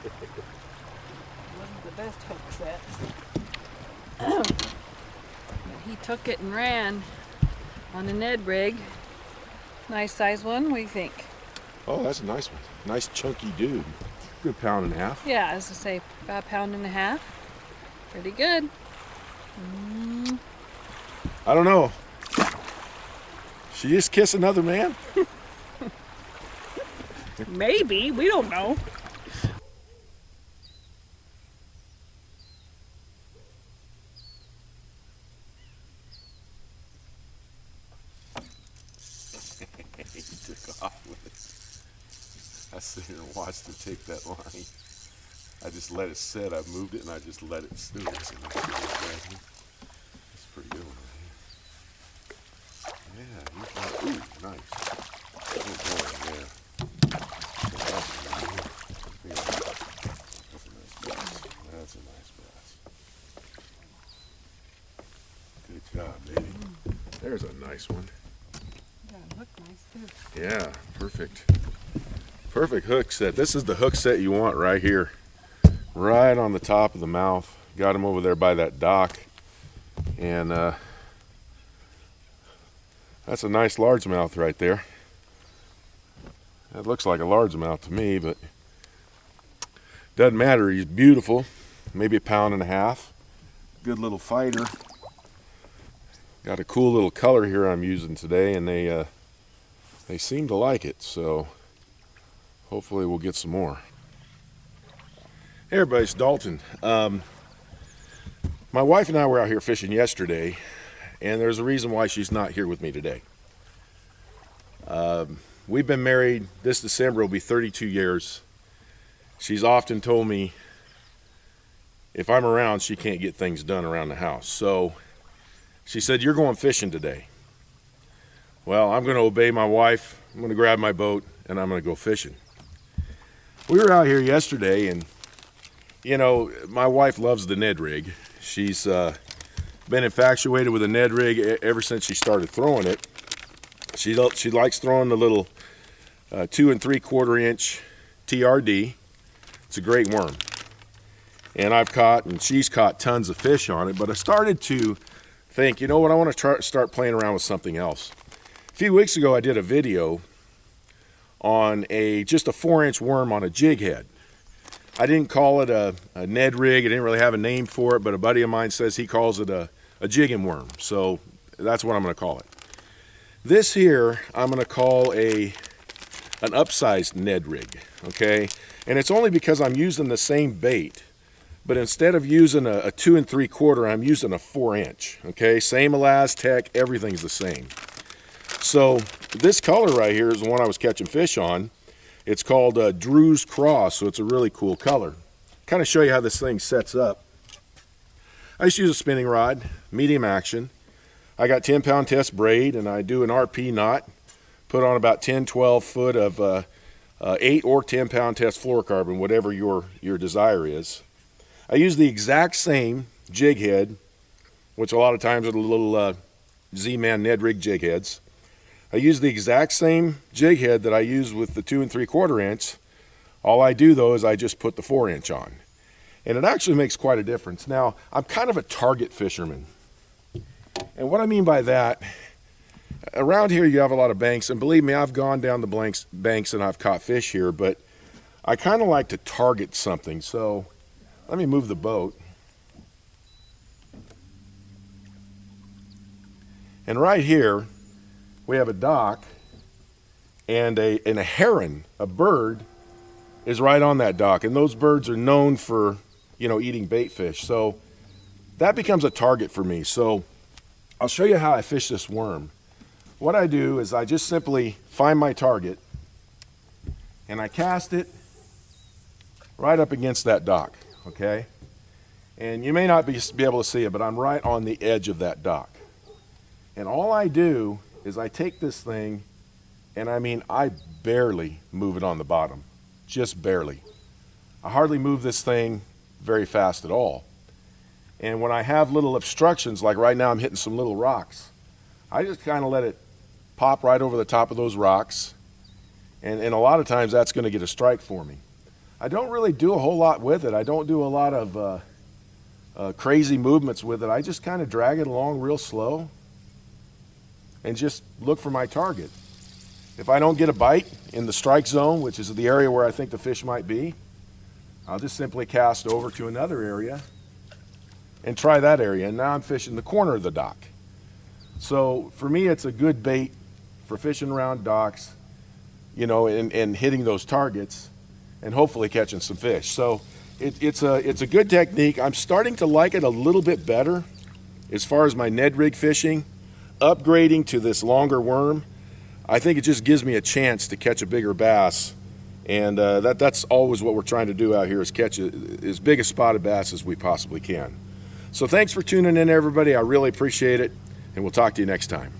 Wasn't the best hook set. But he took it and ran on a Ned rig. Nice size one, what do you think? Oh, that's a nice one. Nice chunky dude. Good pound and a half. Yeah, as I say, about a pound and a half. Pretty good. I don't know. She just kissed another man? Maybe, we don't know. He took off with it. I sit here and watched him take that line. I just let it sit. I moved it and I just let it sit. It's a pretty good one right here. Yeah, he's got, ooh, nice. Good boy, yeah. That's a nice bass. Good job, baby. There's a nice one. Yeah, look nice too. Yeah, perfect. Perfect hook set. This is the hook set you want right here. Right on the top of the mouth. Got him over there by that dock. And that's a nice largemouth right there. That looks like a largemouth to me, but doesn't matter. He's beautiful. Maybe a pound and a half. Good little fighter. Got a cool little color here I'm using today, and they seem to like it, so hopefully we'll get some more. Hey everybody, it's Dalton. My wife and I were out here fishing yesterday, and there's a reason why she's not here with me today. We've been married, this December will be 32 years. She's often told me if I'm around, she can't get things done around the house. So she said, "You're going fishing today." Well, I'm going to obey my wife. I'm going to grab my boat and I'm going to go fishing. We were out here yesterday, and you know, my wife loves the Ned rig. She's been infatuated with the Ned rig ever since she started throwing it. She likes throwing the little 2 3/4 inch TRD. It's a great worm. And I've caught, and she's caught tons of fish on it, but I started to think, you know what, I want to start playing around with something else. A few weeks ago I did a video on just a 4-inch worm on a jig head. I didn't call it a Ned rig. I didn't really have a name for it, but a buddy of mine says he calls it a jigging worm. So that's what I'm going to call it. This here I'm going to call an upsized Ned rig, okay? And it's only because I'm using the same bait, but instead of using a 2 3/4, I'm using a 4-inch, okay? Same Elastec, everything's the same. So this color right here is the one I was catching fish on. It's called Drew's Cross, so it's a really cool color. Kind of show you how this thing sets up. I just use a spinning rod, medium action. I got 10-pound test braid, and I do an RP knot. Put on about 10-12 foot of 8 or 10-pound test fluorocarbon, whatever your desire is. I use the exact same jig head, which a lot of times are the little Z-Man Ned rig jig heads. I use the exact same jig head that I use with the 2 3/4 inch. All I do though is I just put the 4-inch on. And it actually makes quite a difference. Now, I'm kind of a target fisherman. And what I mean by that, around here you have a lot of banks, and believe me, I've gone down the banks and I've caught fish here, but I kind of like to target something. So let me move the boat. And right here, we have a dock, and a heron, a bird, is right on that dock. And those birds are known for, you know, eating bait fish. So that becomes a target for me. So I'll show you how I fish this worm. What I do is I just simply find my target, and I cast it right up against that dock, okay? And you may not be able to see it, but I'm right on the edge of that dock. And all I do is I take this thing, and I mean, I barely move it on the bottom, just barely. I hardly move this thing very fast at all. And when I have little obstructions, like right now I'm hitting some little rocks, I just kind of let it pop right over the top of those rocks, and a lot of times that's going to get a strike for me. I don't really do a whole lot with it. I don't do a lot of crazy movements with it. I just kind of drag it along real slow and just look for my target. If I don't get a bite in the strike zone, which is the area where I think the fish might be, I'll just simply cast over to another area and try that area. And now I'm fishing the corner of the dock. So for me, it's a good bait for fishing around docks, you know, and hitting those targets and hopefully catching some fish. So it's a good technique. I'm starting to like it a little bit better as far as my Ned rig fishing. Upgrading to this longer worm, I think it just gives me a chance to catch a bigger bass. And that's always what we're trying to do out here, is catch as big a spotted bass as we possibly can. So thanks for tuning in, everybody. I really appreciate it, and we'll talk to you next time.